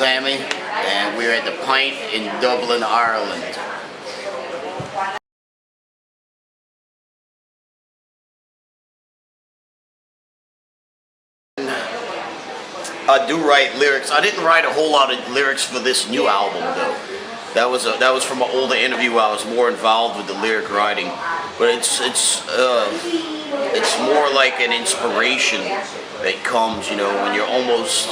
Sammy, and we're at the Pint in Dublin, Ireland. I do write lyrics. I didn't write a whole lot of lyrics for this new album though. That was from an older interview where I was more involved with the lyric writing. But it's more like an inspiration that comes, you know, when you're almost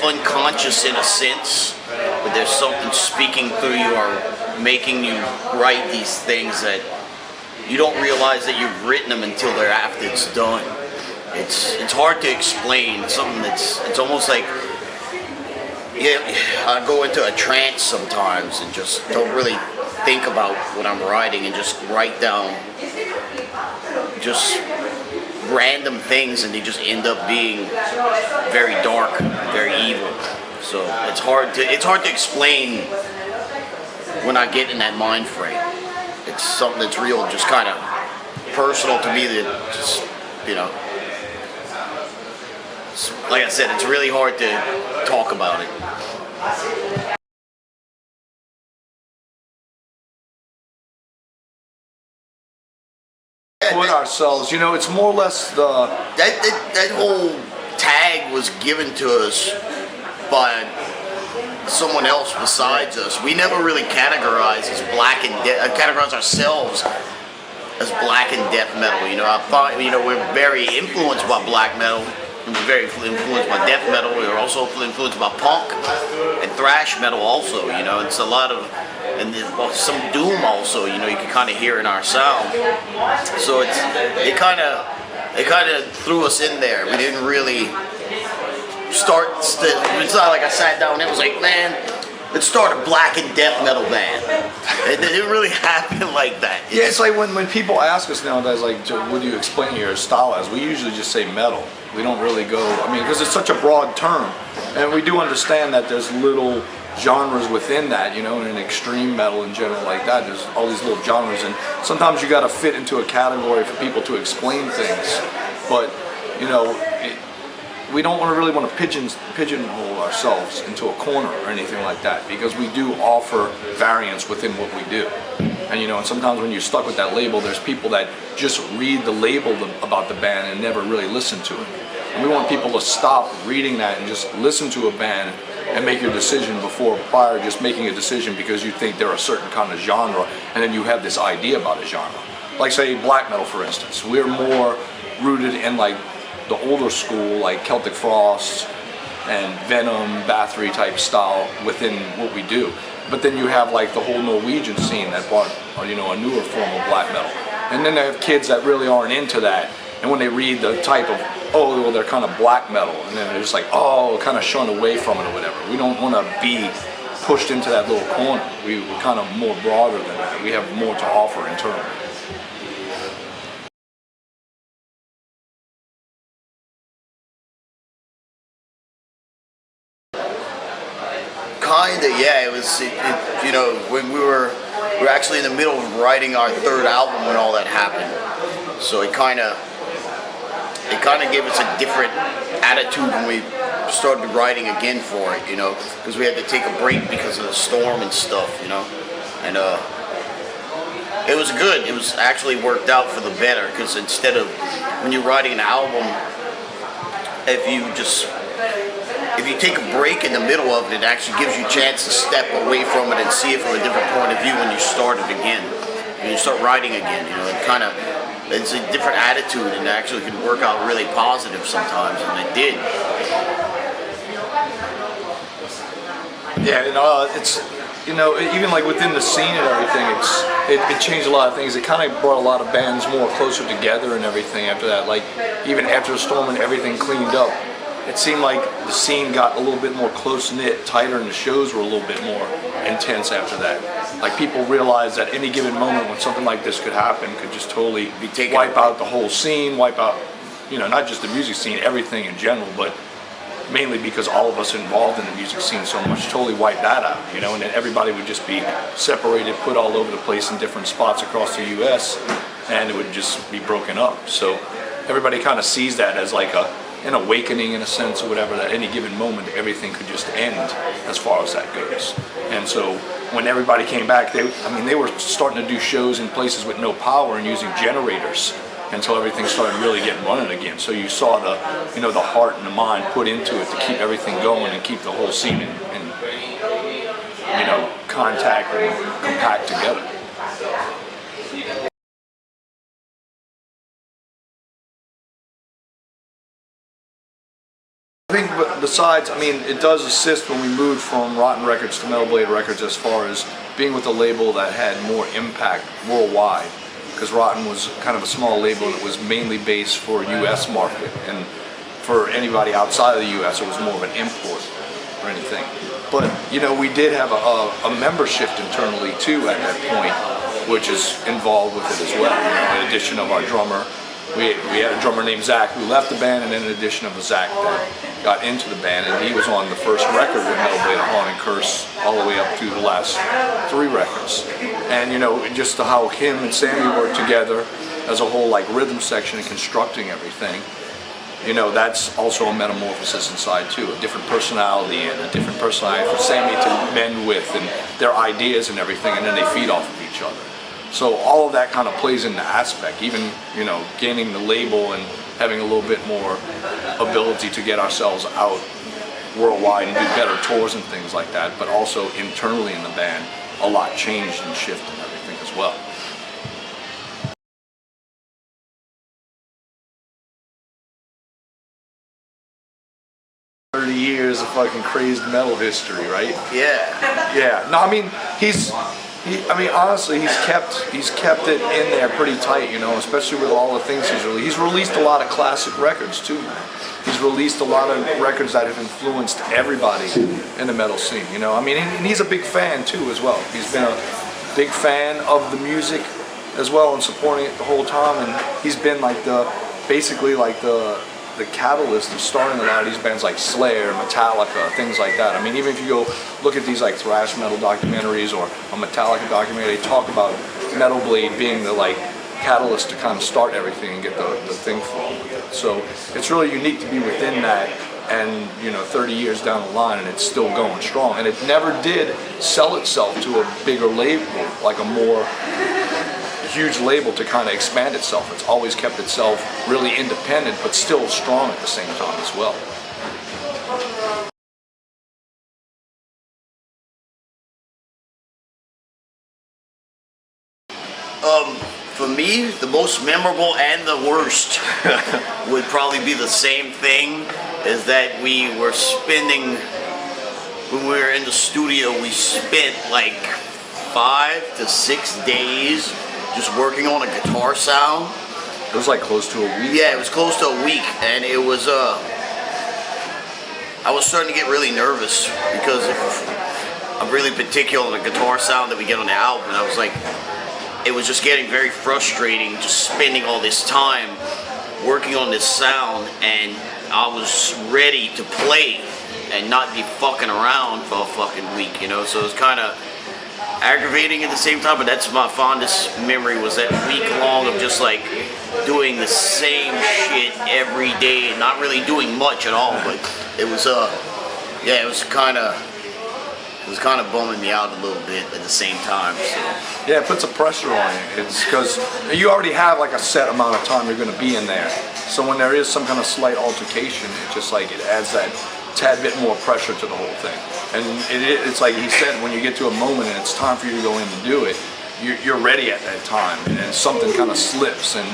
unconscious in a sense, but there's something speaking through you or making you write these things that you don't realize that you've written them until they're after it's done. It's hard to explain. Something it's almost like, yeah, I go into a trance sometimes and just don't really think about what I'm writing and just write down just random things, and they just end up being very dark, very evil. So it's hard to explain when I get in that mind frame. It's something that's real, just kind of personal to me. That just, you know, like I said, it's really hard to talk about it. Put ourselves, you know, it's more or less the that whole tag was given to us by someone else besides us. We never really categorized as categorize ourselves as black and death metal. You know, I thought, you know, we're very influenced by black metal. And we're very influenced by death metal. We're also influenced by punk and thrash metal also, you know. It's a lot of, and some doom also, you know, you can kind of hear in our sound. So it kind of threw us in there. We didn't really start, it's not like I sat down and it was like, man, let's start a black and death metal band. It didn't really happen like that. Yeah, it's like when people ask us nowadays, like, what do you explain your style as? We usually just say metal. We don't really go, I mean, because it's such a broad term. And we do understand that there's little genres within that, you know, and in extreme metal in general like that, there's all these little genres. And sometimes you got to fit into a category for people to explain things. But, you know, we don't really want to pigeonhole ourselves into a corner or anything like that, because we do offer variance within what we do. And, you know, and sometimes when you're stuck with that label, there's people that just read the label about the band and never really listen to it. And we want people to stop reading that and just listen to a band and make your decision prior to just making a decision because you think they're a certain kind of genre and then you have this idea about a genre. Like, say, black metal, for instance. We're more rooted in, like, the older school, like Celtic Frost and Venom, Bathory type style within what we do. But then you have like the whole Norwegian scene that brought, you know, a newer form of black metal. And then they have kids that really aren't into that. And when they read the type of, oh, well, they're kind of black metal, and then they're just like, oh, kind of shunned away from it or whatever. We don't want to be pushed into that little corner. We're kind of more broader than that. We have more to offer internally. Kinda, yeah. It was, you know, when we were actually in the middle of writing our third album when all that happened. So it kind of gave us a different attitude when we started writing again for it, you know, because we had to take a break because of the storm and stuff, you know, and it was good. It was actually worked out for the better, because instead of when you're writing an album, if you take a break in the middle of it, it actually gives you a chance to step away from it and see it from a different point of view when you start it again. When you start writing again, you know, it's a different attitude, and it actually can work out really positive sometimes, and it did. Yeah, you know, it's, you know, even like within the scene and everything, it changed a lot of things. It kind of brought a lot of bands more closer together and everything after that. Like, even after the storm and everything cleaned up, it seemed like the scene got a little bit more close-knit, tighter, and the shows were a little bit more intense after that. Like, people realized at any given moment when something like this could happen, could just totally wipe out the whole scene, wipe out, you know, not just the music scene, everything in general, but mainly because all of us involved in the music scene so much, totally wipe that out, you know, and then everybody would just be separated, put all over the place in different spots across the U.S., and it would just be broken up. So everybody kind of sees that as like a an awakening in a sense or whatever, that at any given moment everything could just end as far as that goes. And so when everybody came back, they were starting to do shows in places with no power and using generators until everything started really getting running again. So you saw the heart and the mind put into it to keep everything going and keep the whole scene in contact and compact together. I think besides, it does assist when we moved from Rotten Records to Metal Blade Records as far as being with a label that had more impact worldwide, because Rotten was kind of a small label and it was mainly based for US market, and for anybody outside of the US it was more of an import or anything. But we did have a member shift internally too at that point, which is involved with it as well. In addition of our drummer, we had a drummer named Zach who left the band, and then an addition of a Zach that got into the band, and he was on the first record with Metal Blade, A Haunting Curse, all the way up to the last 3 records. And just how him and Sammy worked together as a whole rhythm section and constructing everything, that's also a metamorphosis inside too, a different personality and a different personality for Sammy to mend with, and their ideas and everything, and then they feed off of each other. So all of that kind of plays into aspect, even gaining the label and having a little bit more ability to get ourselves out worldwide and do better tours and things like that, but also internally in the band, a lot changed and shifted and everything as well. Years of fucking crazed metal history, right? Yeah. Yeah. No, honestly, he's kept it in there pretty tight, especially with all the things he's released. He's released a lot of classic records too. He's released a lot of records that have influenced everybody in the metal scene, and he's a big fan too as well. He's been a big fan of the music as well and supporting it the whole time, and he's been basically the catalyst of starting a lot of these bands like Slayer, Metallica, things like that. Even if you go look at these thrash metal documentaries or a Metallica documentary, they talk about Metal Blade being the catalyst to kind of start everything and get the thing flowing with it. So it's really unique to be within that, and 30 years down the line and it's still going strong. And it never did sell itself to a bigger label, like a more huge label to kind of expand itself. It's always kept itself really independent, but still strong at the same time as well. For me, the most memorable and the worst would probably be the same thing, is that we were spending, when we were in the studio, we spent 5 to 6 days just working on a guitar sound. It was close to a week. Yeah, it was close to a week, and it was I was starting to get really nervous because I'm really particular on the guitar sound that we get on the album, and I was it was just getting very frustrating just spending all this time working on this sound, and I was ready to play and not be fucking around for a fucking week, so it was kind of aggravating at the same time. But that's my fondest memory, was that week long of just doing the same shit every day and not really doing much at all. But it was it was kind of bumming me out a little bit at the same time. So yeah, it puts a pressure on you. It's because you already have a set amount of time you're going to be in there, so when there is some kind of slight altercation, it just it adds that tad bit more pressure to the whole thing. And it's like he said, when you get to a moment and it's time for you to go in and do it, you're ready at that time, and then something kind of slips, and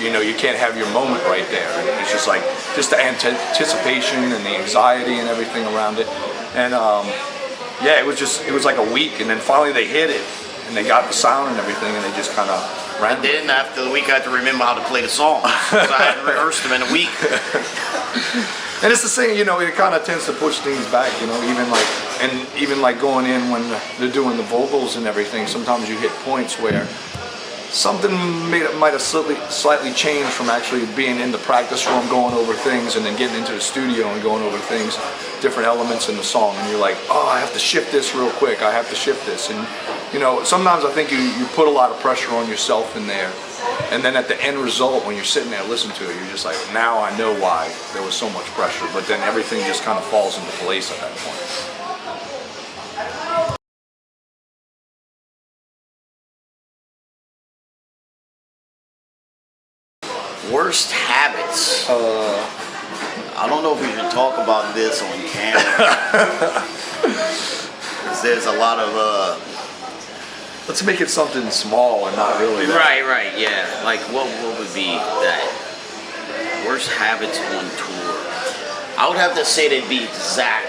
you can't have your moment right there. And it's just the anticipation and the anxiety and everything around it. And yeah, it was like a week, and then finally they hit it, and they got the sound and everything, and they just kind of ran. And then after the week, I had to remember how to play the song, because I hadn't rehearsed them in a week. And it's the same, it kind of tends to push things back, even going in when they're doing the vocals and everything, sometimes you hit points where something might have slightly changed from actually being in the practice room going over things, and then getting into the studio and going over things, different elements in the song, and you're oh, I have to shift this real quick, I have to shift this, and you know, sometimes I think you put a lot of pressure on yourself in there, and then at the end result, when you're sitting there listening to it, you're just like, now I know why there was so much pressure, but then everything just kind of falls into place at that point. Worst habits. I don't know if we should talk about this on camera. 'Cause there's a lot of Let's make it something small and not really that. Right, yeah. Like what would be that worst habits on tour? I would have to say that'd be Zach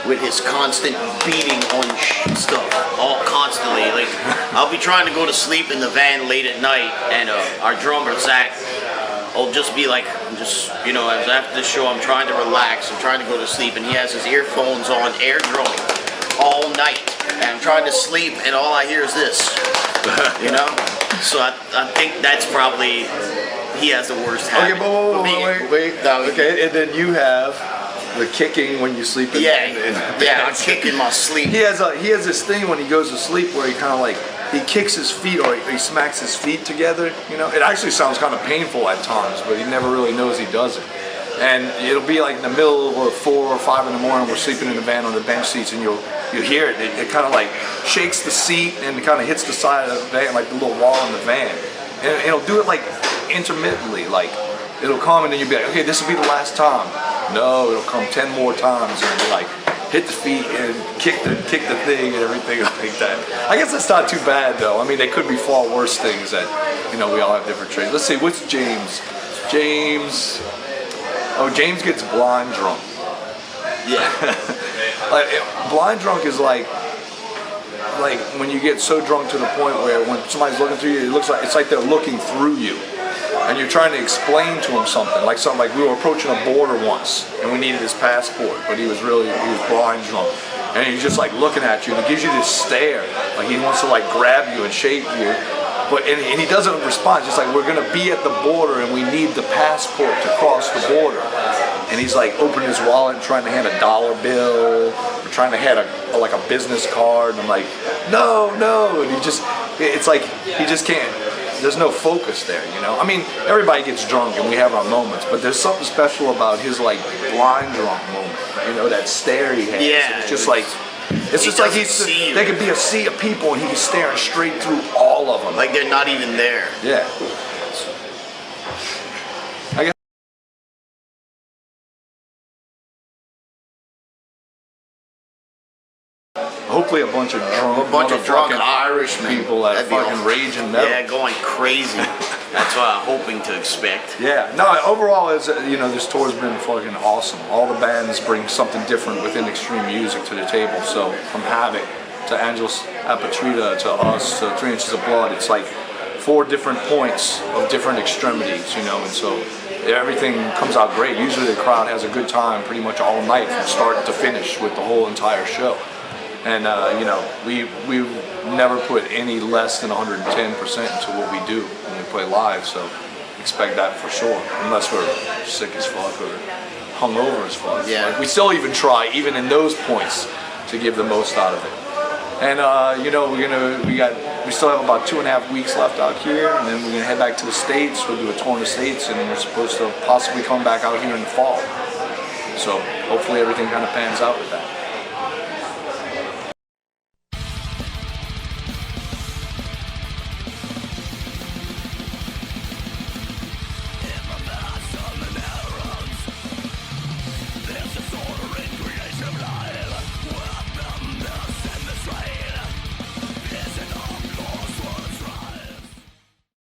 with his constant beating on stuff, all constantly. Like I'll be trying to go to sleep in the van late at night, and our drummer Zach will just be like, you know, as after the show, I'm trying to relax, I'm trying to go to sleep, and he has his earphones on, air drumming all night, and I'm trying to sleep, and all I hear is this, you know? So I think that's probably, he has the worst habit. Okay, wait. Okay, and then you have the kicking when you sleep. I'm kicking my sleep. He has this thing when he goes to sleep where he kind of like, he kicks his feet or he smacks his feet together, you know? It actually sounds kind of painful at times, but he never really knows he does it. And it'll be like in the middle of 4 or 5 in the morning, we're sleeping in the van on the bench seats, and you'll hear it. It kind of like shakes the seat and it kind of hits the side of the van, like the little wall in the van. And it'll do it like intermittently, like it'll come and then you'll be like, okay, this will be the last time. No, it'll come 10 more times and it'll like hit the feet and kick the thing and everything like that. I guess that's not too bad though. I mean, they could be far worse things that, you know, we all have different traits. Let's see, what's James? James gets blind drunk. Yeah. Like, blind drunk is like when you get so drunk to the point where when somebody's looking through you, it's like they're looking through you. And you're trying to explain to him something, like we were approaching a border once, and we needed his passport, but he was blind drunk, and he's just like looking at you, and he gives you this stare, like he wants to like grab you and shake you, and he doesn't respond. Just like, we're gonna be at the border, and we need the passport to cross the border, and he's like opening his wallet and trying to hand a dollar bill, or trying to hand a business card, and I'm like, no, and it's like he just can't. There's no focus there, you know? I mean, everybody gets drunk and we have our moments, but there's something special about his like blind drunk moment, you know, that stare he has. Yeah. It's just like, there could be a sea of people and he's staring straight through all of them. Like they're not even there. Yeah. I guess. Hopefully a bunch of drunk Irish people that fucking rage and metal. Yeah, going crazy. That's what I'm hoping to expect. Yeah, no, overall, you know, this tour's been fucking awesome. All the bands bring something different within extreme music to the table. So from Havoc to Angelus Apatrida to us to 3 Inches of Blood, it's like 4 different points of different extremities, you know, and so everything comes out great. Usually the crowd has a good time pretty much all night from start to finish with the whole entire show. And you know, we never put any less than 110% into what we do when we play live, so expect that for sure, unless we're sick as fuck or hungover as fuck. Yeah. Like, we still even try, even in those points, to give the most out of it. And you know, we still have about 2.5 weeks left out here, and then we're gonna head back to the States. We'll do a tour in the States, and we're supposed to possibly come back out here in the fall. So hopefully everything kind of pans out with that.